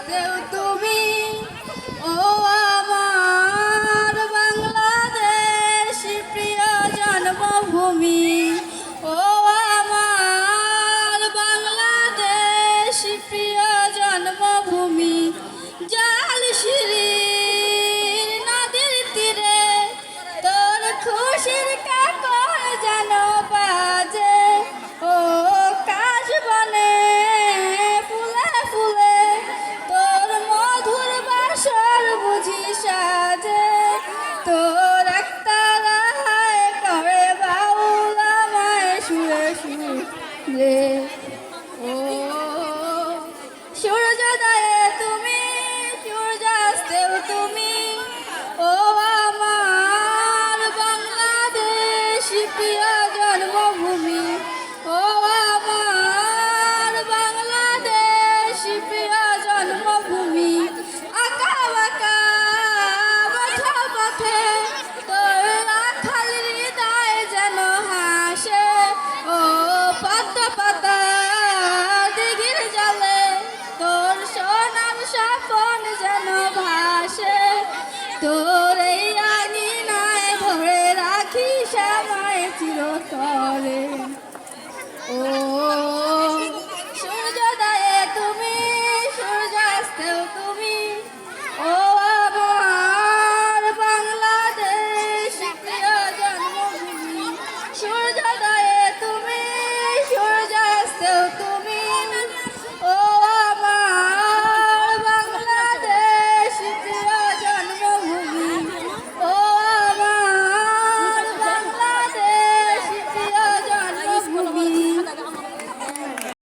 কেউ তুমি ও আমার বাংলাদেশ প্রিয় জন্মভূমি, ও আমার বাংলাদেশ প্রিয় জন্মভূমি। জালশিরির নদীর তীরে তোর খুশির কাকর যেন বাজে, ও কাশবনে ফুলে ফুলে তোর মধুর বাসর বুঝি সাজে। তোর একটা রাহায় করে বাউল আমায় সুরে সুরে, ও সূর্যোদয়ে